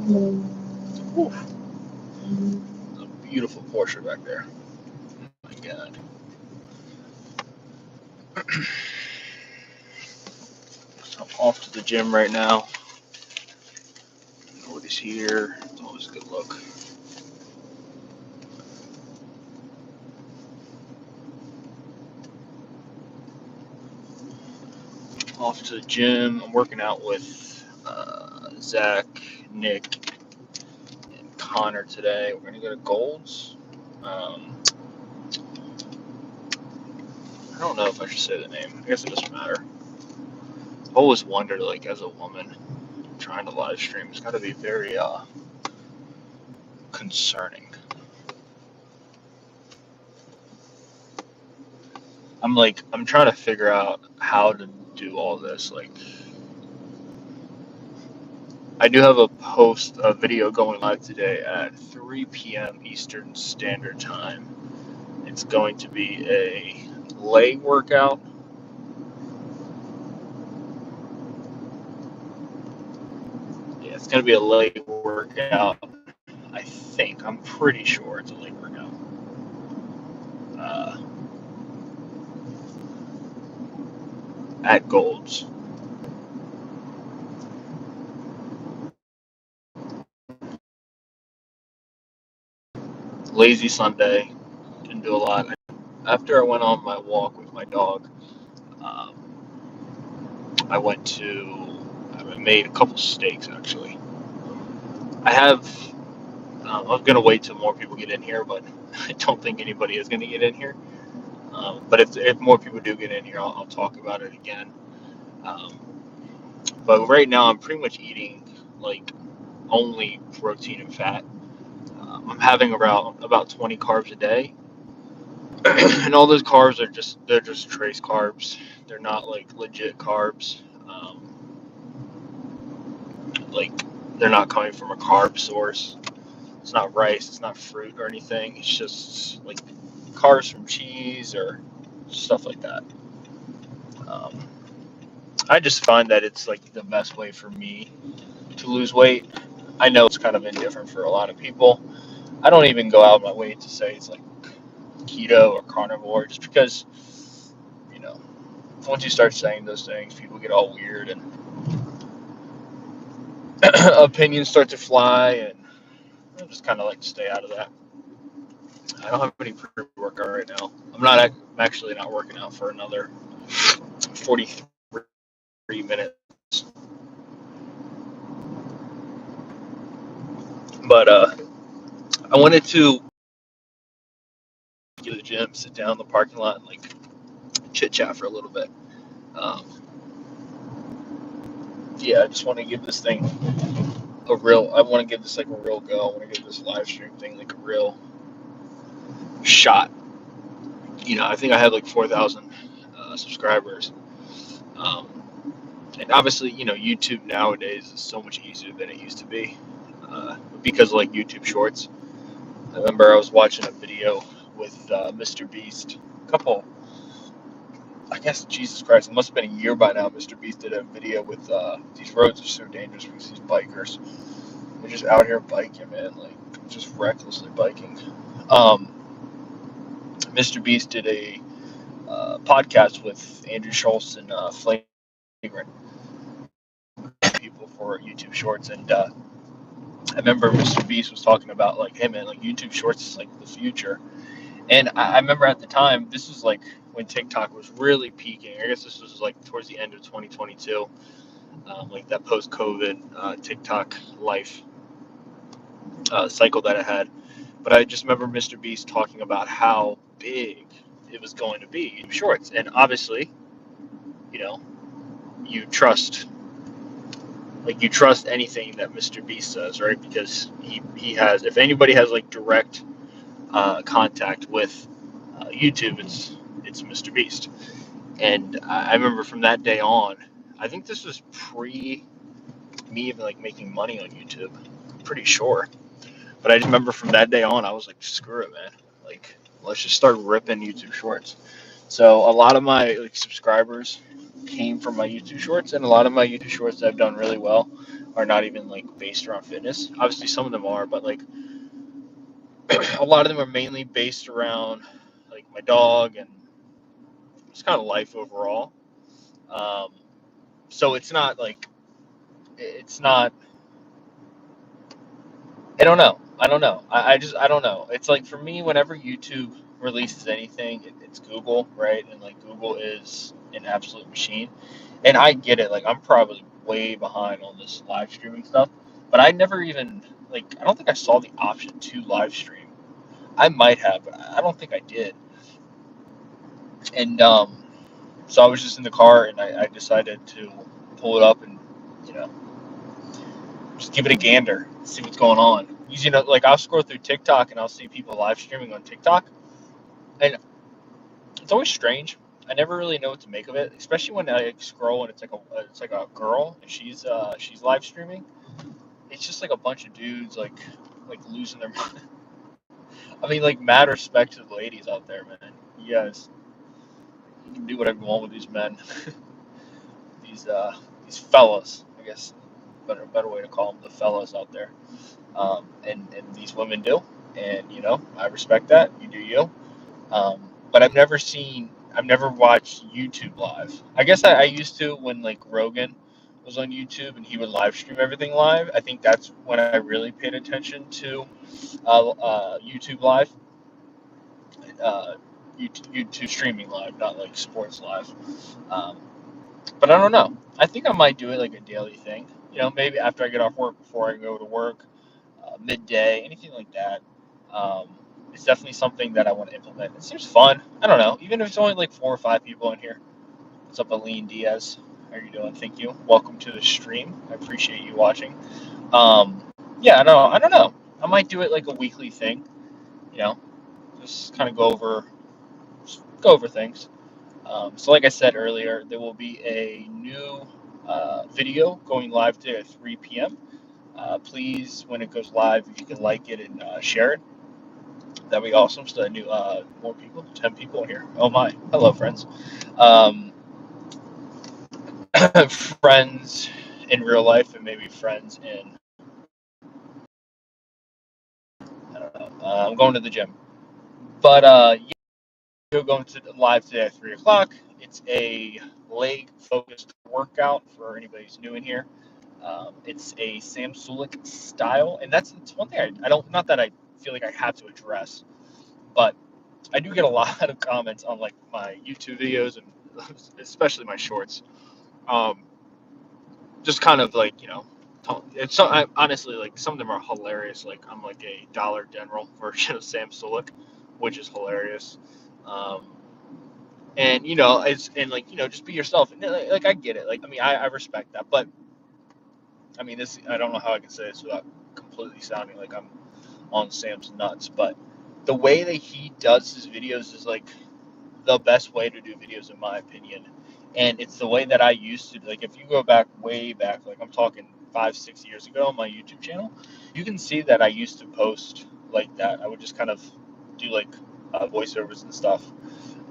Whew. There's a beautiful Porsche back there. Oh my God. So I'm off to the gym right now. Nobody's here. It's always a good look. Off to the gym. I'm working out with Zach, Nick, and Connor today. We're gonna go to Gold's. I don't know if I should say the name. I guess it doesn't matter. I've always wondered, like, as a woman trying to live stream, it's got to be very concerning. I'm trying to figure out how to do all this. Like, I do have a video going live today at 3 p.m. Eastern Standard Time. It's going to be a leg workout. Yeah, it's going to be a leg workout. I think. I'm pretty sure it's a leg workout. Uh, at Gold's. Lazy Sunday. Didn't do a lot. After I went on my walk with my dog, um, I made a couple steaks actually. I have, I'm going to wait till more people get in here, but I don't think anybody is going to get in here. But if more people do get in here, I'll talk about it again. Um, but right now, I'm pretty much eating like only protein and fat. I'm having around about 20 carbs a day, and all those carbs they're just trace carbs. They're not like legit carbs. Like they're not coming from a carb source. It's not rice. It's not fruit or anything. It's just like carbs from cheese or stuff like that. Um, I just find that it's like the best way for me to lose weight. I know it's kind of indifferent for a lot of people. I don't even go out of my way to say it's like keto or carnivore, just because, you know, once you start saying those things, people get all weird and opinions start to fly, and I just kind of like to stay out of that. I don't have any pre-workout right now. I'm actually not working out for another 43 minutes. But I wanted to get to the gym, sit down in the parking lot, and like chit chat for a little bit. Um, yeah, I just want to give this thing a real. I want to give this like a real go. I want to give this live stream thing like a real shot. I think I had like 4,000 subscribers. Um, and obviously, YouTube nowadays is so much easier than it used to be because of like YouTube Shorts. I remember I was watching a video with Mr. Beast. I guess, Jesus Christ, it must have been a year by now. Mr. Beast did a video with these roads are so dangerous because these bikers, they're just out here biking, man, like just recklessly biking. Um, Mr. Beast did a podcast with Andrew Schultz and Flagrant people for YouTube Shorts, and I remember Mr. Beast was talking about like, hey man, like YouTube Shorts is like the future. And I remember at the time, this was like when TikTok was really peaking. I guess this was like towards the end of 2022, like that post-COVID TikTok life cycle that I had. But I just remember Mr. Beast talking about how big it was going to be in Shorts, and obviously, you know, you trust you trust anything that Mr. Beast says, right? Because he has, if anybody has like direct contact with YouTube, it's Mr. Beast. And I remember from that day on, I think this was pre me even like making money on YouTube. I'm pretty sure. But I just remember from that day on, I was like, screw it, man. Like, let's just start ripping YouTube Shorts. So a lot of my like subscribers came from my YouTube Shorts, and a lot of my YouTube Shorts that have done really well are not even like based around fitness. Obviously, some of them are, but like a lot of them are mainly based around like my dog and just kind of life overall. Um, so it's not like it's not. I don't know. I don't know. I don't know. It's like for me, whenever YouTube releases anything, it's Google, right? And like Google is an absolute machine. And I get it. Like I'm probably way behind on this live streaming stuff, but I never even like I don't think I saw the option to live stream. I might have, but I don't think I did. And so I was just in the car, and I decided to pull it up and you know just give it a gander, see what's going on. You know, like I'll scroll through TikTok and I'll see people live streaming on TikTok, and it's always strange. I never really know what to make of it, especially when I scroll and it's like a girl and she's live streaming. It's just like a bunch of dudes like losing their mind. I mean, like mad respect to the ladies out there, man. You guys, you can do whatever you want with these men, these uh these fellas, I guess. Better way to call them, the fellas out there. And these women do, and you know I respect that. You do you. But I've never watched YouTube live. I guess I used to when like Rogan was on YouTube and he would live stream everything live. I think that's when I really paid attention to YouTube live, uh, YouTube streaming live, not like sports live. Um, but I don't know. I think I might do it like a daily thing. You know, maybe after I get off work, before I go to work, midday, anything like that. Um, it's definitely something that I want to implement. It seems fun. I don't know. Even if it's only like 4 or 5 people in here. What's up, Aline Diaz? How are you doing? Thank you. Welcome to the stream. I appreciate you watching. Um, yeah, I don't know. I might do it like a weekly thing. You know, just kind of go over things. So, like I said earlier, there will be a new video going live today at 3 p.m. Please, when it goes live, if you can like it and share it, that'd be awesome. So, new more people, 10 people in here. Oh my! Hello, friends. Um, friends in real life and maybe friends in I don't know. I'm going to the gym, but yeah, we're going to live today at 3 o'clock. It's a leg focused workout for anybody who's new in here. It's a Sam Sulek style, and it's one thing I don't, not that I feel like I have to address, but I do get a lot of comments on like my YouTube videos and especially my shorts. Um, just kind of like it's so honestly like some of them are hilarious. Like I'm like a Dollar General version of Sam Sulek, which is hilarious. Um, and it's and like just be yourself. And like I get it. Like I mean I respect that, but I mean this I don't know how I can say this without completely sounding like I'm on Sam's nuts, but the way that he does his videos is like the best way to do videos in my opinion, and it's the way that I used to. Like if you go back way back, like I'm talking 5-6 years ago on my YouTube channel, you can see that I used to post like that. I would just kind of do like voiceovers and stuff,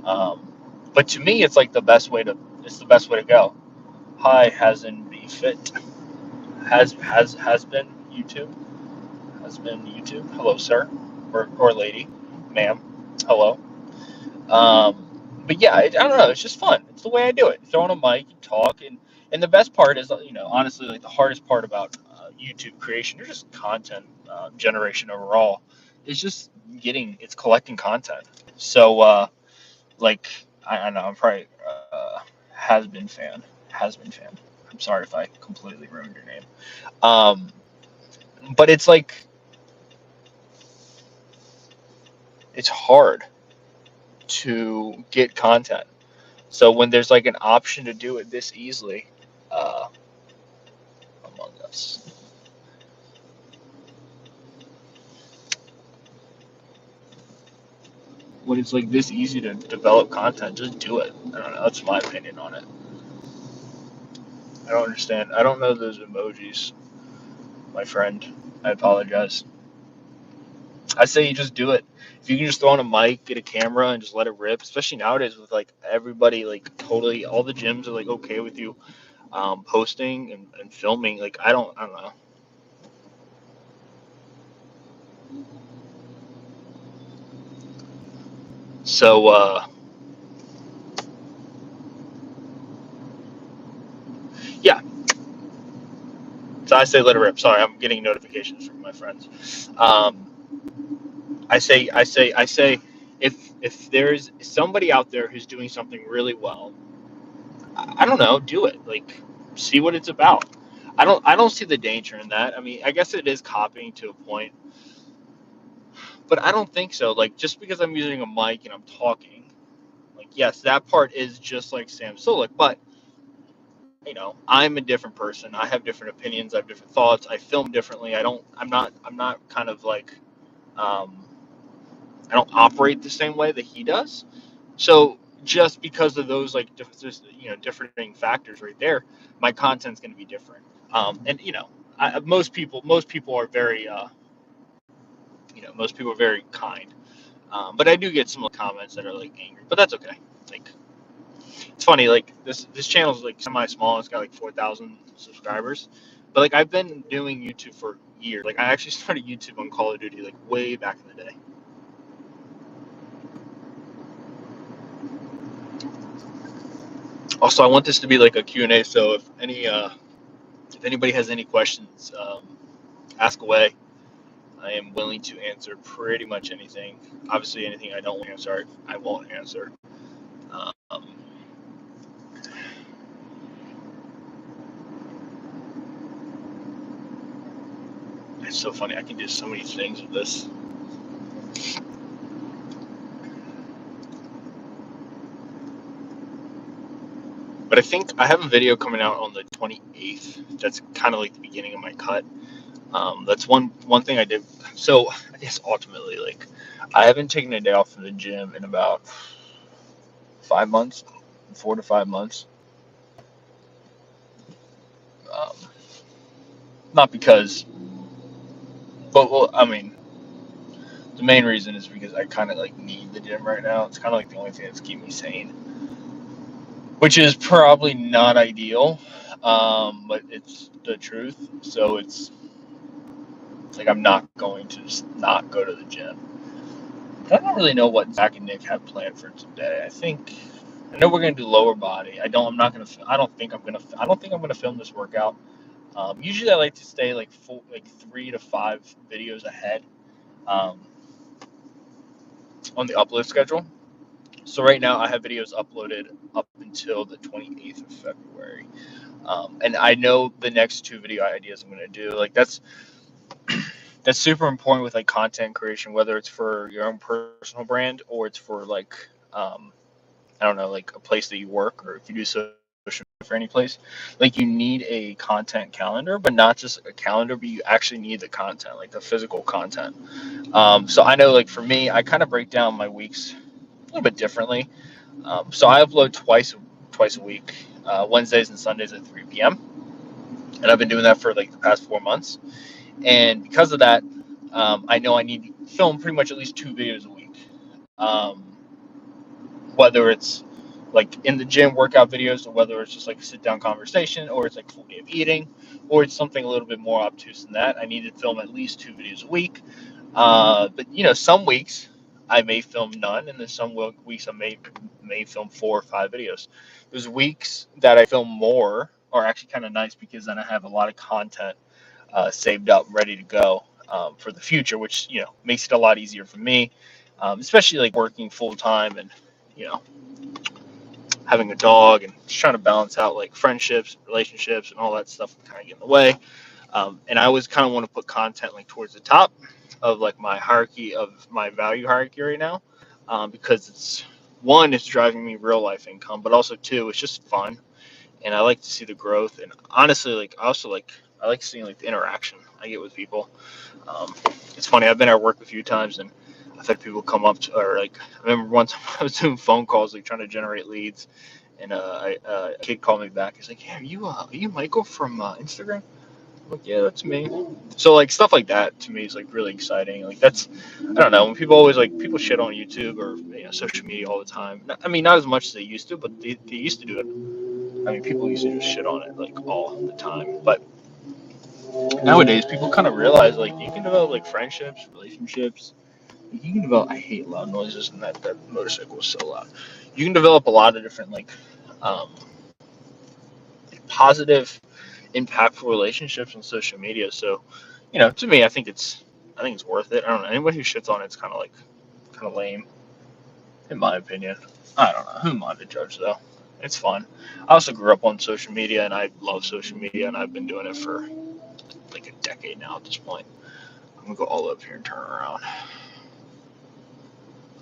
um, but to me it's the best way to go. Hi, hasn't be fit, has been YouTube, has been YouTube. Hello, sir, or lady, ma'am, hello. But yeah, I don't know. It's just fun. It's the way I do it. Throw on a mic, and talk, and the best part is, honestly, like the hardest part about YouTube creation or just content generation overall is just it's collecting content. So, like, I don't know. I'm probably has been fan, has been fan. I'm sorry if I completely ruined your name. Um, but it's like it's hard to get content. So when there's like an option to do it this easily, uh, Among Us, when it's like this easy to develop content, just do it. I don't know. That's my opinion on it. I don't understand. I don't know those emojis, my friend. I apologize. I say you just do it. If you can just throw on a mic, get a camera, and just let it rip. Especially nowadays with like everybody like totally, all the gyms are like okay with you posting and filming. Like I don't know. So yeah. So I say let it rip. Sorry, I'm getting notifications from my friends. I say, if there's somebody out there who's doing something really well, I don't know, do it. Like, see what it's about. I don't see the danger in that. I mean, I guess it is copying to a point, but I don't think so. Like, just because I'm using a mic and I'm talking, like, yes, that part is just like Sam Sulek, but I'm a different person. I have different opinions. I have different thoughts. I film differently. I'm not kind of like, um, I don't operate the same way that he does. So just because of those like differing factors right there, my content's going to be different. And most people are very most people are very kind. But I do get some comments that are like angry, but that's okay. Like it's funny. Like this channel is like semi small. It's got like 4,000 subscribers, but like I've been doing YouTube for years. Like I actually started YouTube on Call of Duty like way back in the day. Also, I want this to be like a Q&A, so if anybody has any questions, ask away. I am willing to answer pretty much anything. Obviously, anything I don't answer, I won't answer. Um, it's so funny. I can do so many things with this. But I think I have a video coming out on the 28th. That's kind of like the beginning of my cut. That's one thing I did. So I guess ultimately, like, I haven't taken a day off from the gym in about 5 months, 4 to 5 months. Um, Not because, but well, I mean, the main reason is because I kind of like need the gym right now. It's kind of like the only thing that's keeping me sane, which is probably not ideal, but it's the truth. So it's like I'm not going to just not go to the gym. I don't really know what Zach and Nick have planned for today. I know we're gonna do lower body. I don't. I'm not gonna. I don't think I'm gonna. I don't think I'm gonna film this workout. Usually, I like to stay like 3 to 5 videos ahead um, on the upload schedule. So right now, I have videos uploaded up until the 28th of February, and I know the next 2 video ideas I'm gonna do. Like that's super important with like content creation, whether it's for your own personal brand or it's for like I don't know, like a place that you work, or if you do social media for any place, like you need a content calendar, but not just a calendar, but you actually need the content, like the physical content. So I know, like for me, I kind of break down my weeks a little bit differently. So I upload twice a week, Wednesdays and Sundays at 3 p.m. And I've been doing that for like the past 4 months. And because of that, I know I need to film pretty much at least 2 videos a week. Um, Whether it's like in the gym workout videos, or whether it's just like a sit down conversation, or it's like a full day of eating, or it's something a little bit more obtuse than that. I need to film at least 2 videos a week. But some weeks I may film none, and then some weeks I may film 4 or 5 videos. Those weeks that I film more are actually kind of nice because then I have a lot of content saved up, ready to go for the future, which makes it a lot easier for me, especially like working full time and you know having a dog and just trying to balance out like friendships, relationships, and all that stuff kind of get in the way. And I always kind of want to put content like towards the top of like my hierarchy of my value hierarchy right now, because it's driving me real life income, but also two, it's just fun, and I like to see the growth. And honestly, like I like seeing like the interaction I get with people. Um, it's funny. I've been at work a few times and I've had people come up to, or like I remember once I was doing phone calls like trying to generate leads, and a kid called me back. He's like, "Yeah, are you Michael from Instagram?" I'm like, "Yeah, that's me." So like stuff like that to me is like really exciting. Like that's I don't know, when people always like people shit on YouTube or social media all the time. I mean, not as much as they used to, but they used to do it I mean, people used to just shit on it like all the time, but nowadays people kind of realize like you can develop like friendships, relationships. Like, you can develop. I hate loud noises, and that motorcycle was so loud. You can develop a lot of different um, positive, impactful relationships on social media. So, to me, I think it's worth it. I don't know. Anybody who shits on it's kind of lame, in my opinion. I don't know. Who am I to judge though? It's fun. I also grew up on social media, and I love social media, and I've been doing it for like a decade now at this point. I'm gonna go all up here and turn around.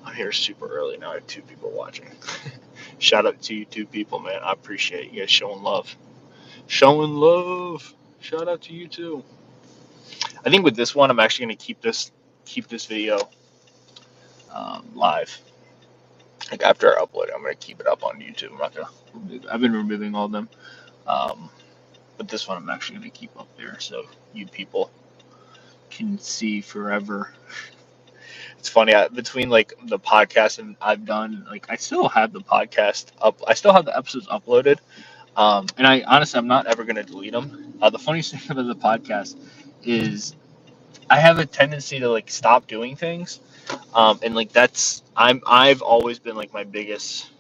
I'm here super early now. I have two people watching. Shout out to you two people, man. I appreciate you guys showing love. Showing love. Shout out to you too. I think with this one, I'm actually gonna keep this video live. Like after I upload it, I'm gonna keep it up on YouTube. I'm not gonna. I've been removing all of them, um, but this one I'm actually gonna keep up there so you people can see forever. It's funny, between like the podcast and I've done, like I still have the podcast up. I still have the episodes uploaded. And I honestly, I'm not ever gonna delete them. The funniest thing about the podcast is I have a tendency to like stop doing things, and like I've always been like my biggest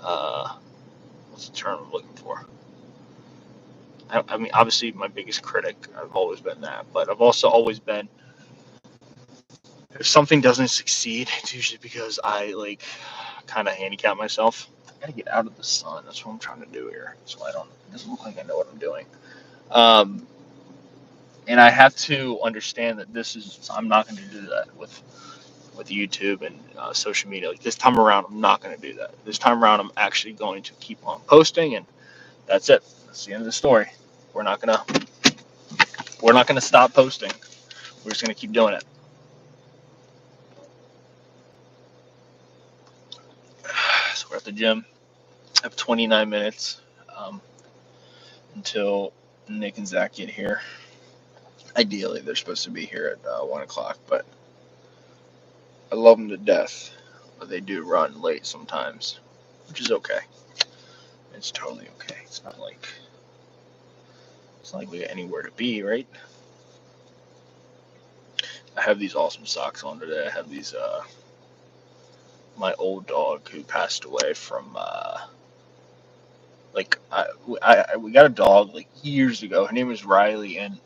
uh, what's the term I'm looking for? I mean, obviously my biggest critic. I've always been that, but I've also always been, if something doesn't succeed, it's usually because I like kind of handicap myself. I gotta get out of the sun. That's what I'm trying to do here. So it doesn't look like I know what I'm doing. Um, and I have to understand that I'm not going to do that with YouTube and social media. Like this time around, I'm not going to do that. This time around, I'm actually going to keep on posting, and that's it. That's the end of the story. We're not gonna we're not gonna stop posting. We're just gonna keep doing it. So we're at the gym. I have 29 minutes until Nick and Zach get here. Ideally, they're supposed to be here at 1 o'clock, but I love them to death. But they do run late sometimes, which is okay. It's totally okay. It's not like we got anywhere to be, right? I have these awesome socks on today. I have these my old dog who passed away from we got a dog like years ago. Her name was Riley, and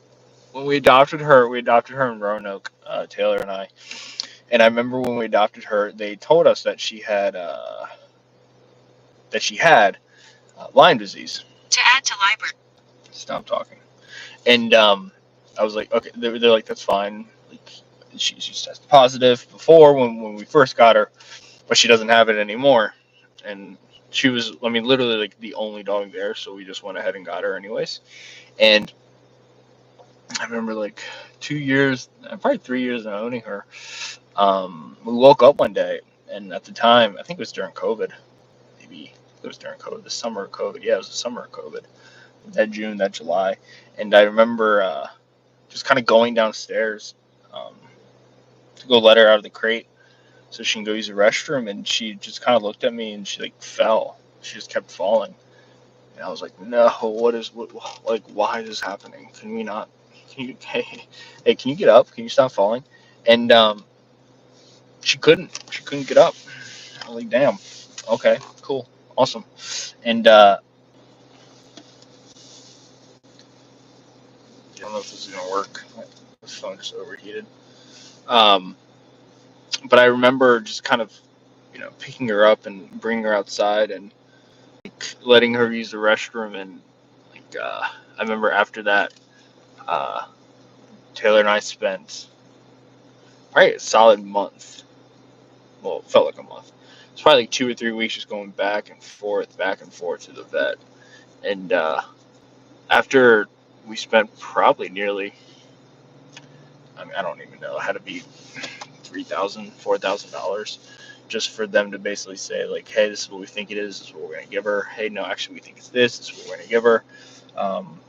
when we adopted her in Roanoke, Taylor and I. And I remember when we adopted her, they told us that she had Lyme disease. To add to library. Stop talking. And I was like, okay. They're like, that's fine. Like, she's tested positive before when we first got her, but she doesn't have it anymore. And she was, I mean, literally like the only dog there, so we just went ahead and got her anyways. And I remember like 2 years, probably 3 years of owning her. We woke up one day, and at the time, I think it was during COVID. Maybe it was during COVID, the summer of COVID. Yeah, it was the summer of COVID. That June, that July. And I remember just kind of going downstairs um, to go let her out of the crate so she can go use the restroom. And she just kind of looked at me and she like fell. She just kept falling. And I was like, no, like, why is this happening? Can we not? Hey, can you get up? Can you stop falling? And she couldn't get up. I was like, damn. Okay, cool, awesome. And I don't know if this is gonna work. This phone just overheated. Um, but I remember just kind of, picking her up and bringing her outside and like, letting her use the restroom. And like, I remember after that, uh, Taylor and I spent probably a solid month. Well, it felt like a month. It's probably like 2 or 3 weeks just going back and forth to the vet. And after we spent probably nearly, I mean, I don't even know, it had to be $3,000, $4,000 just for them to basically say like, hey, this is what we think it is. This is what we're gonna give her. Hey, no, actually, we think it's this. This is what we're gonna give her. Um,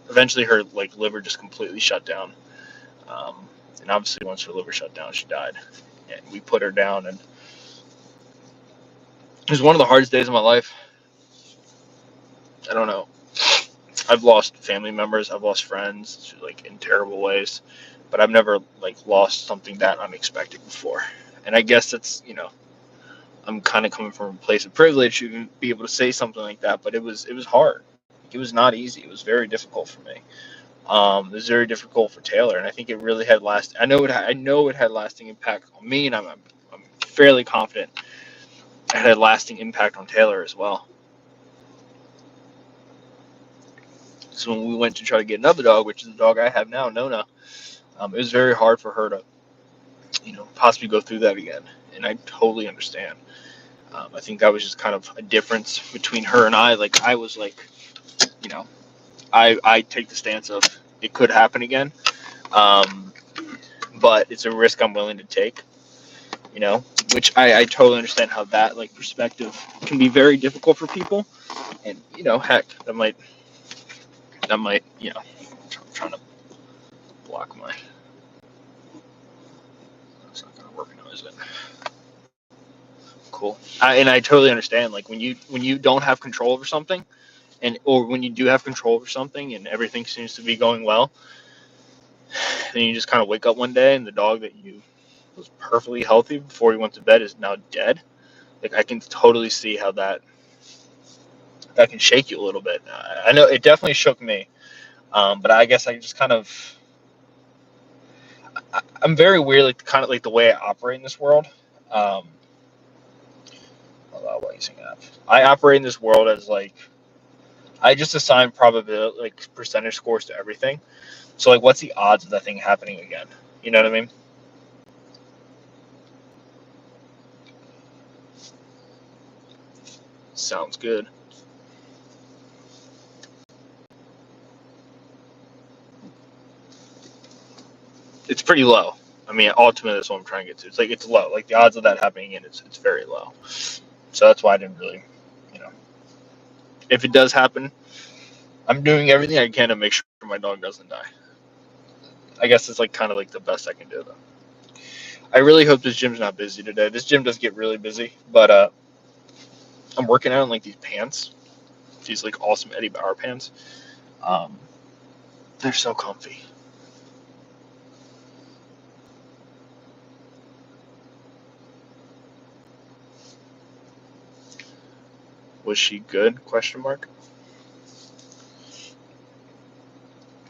Eventually, her like liver just completely shut down. Um, and obviously, once her liver shut down, she died. And we put her down, and It was one of the hardest days of my life. I don't know. I've lost family members, I've lost friends, like in terrible ways, but I've never like lost something that unexpected before. And I guess that's, I'm kind of coming from a place of privilege to be able to say something like that, but it was hard. It was not easy. It was very difficult for me. It was very difficult for Taylor, and I think it really had last. I know it had lasting impact on me, and I'm fairly confident it had lasting impact on Taylor as well. So when we went to try to get another dog, which is the dog I have now, Nona, it was very hard for her to, possibly go through that again, and I totally understand. I think that was just kind of a difference between her and I. Like I was like, you know, I take the stance of it could happen again, um, but it's a risk I'm willing to take. Which I totally understand how that like perspective can be very difficult for people, and heck, that might I'm trying to block my. It's not gonna work now, is it? Cool. And I totally understand. Like when you don't have control over something, and or when you do have control over something, and everything seems to be going well, then you just kind of wake up one day, and the dog that you was perfectly healthy before he went to bed is now dead. Like I can totally see how that can shake you a little bit. I know it definitely shook me, but I guess I just kind of I'm very weird, like kind of like the way I operate in this world. Um, while using app, I operate in this world as like I just assign probability, like percentage scores to everything. So like, what's the odds of that thing happening again? You know what I mean? Sounds good. It's pretty low. I mean, ultimately, that's what I'm trying to get to. It's like it's low. Like the odds of that happening again, it's very low. So that's why I didn't really, you know, if it does happen, I'm doing everything I can to make sure my dog doesn't die. I guess it's like kind of like the best I can do though. I really hope this gym's not busy today. This gym does get really busy, but I'm working out in like these pants, these like awesome Eddie Bauer pants. Um, they're so comfy. Was she good? Question mark.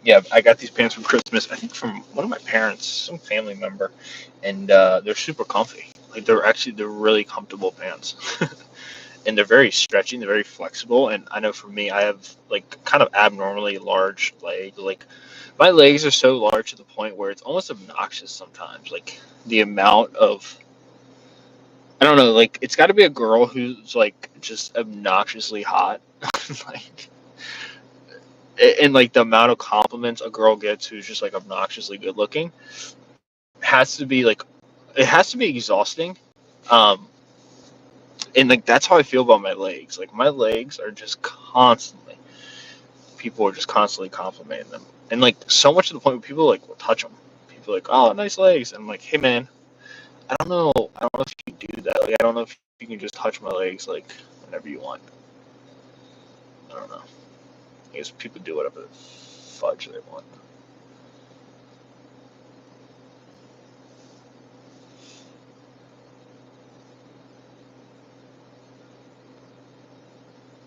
Yeah, I got these pants from Christmas. I think from one of my parents, some family member, and they're super comfy. Like they're really comfortable pants, and they're very stretchy. And they're very flexible. And I know for me, I have like kind of abnormally large legs. Like my legs are so large to the point where it's almost obnoxious sometimes. Like the amount of I don't know. Like it's got to be a girl who's like just obnoxiously hot. like and like the amount of compliments a girl gets who's just like obnoxiously good looking has to be like it has to be exhausting. um and like that's how I feel about my legs. Like my legs are just constantly people are just constantly complimenting them, and like so much to the point where people like will touch them. People are like, oh, nice legs, and I'm like, hey man, I don't know if you can do that. Like I don't know if you can just touch my legs like whenever you want. I don't know. I guess people do whatever the fudge they want.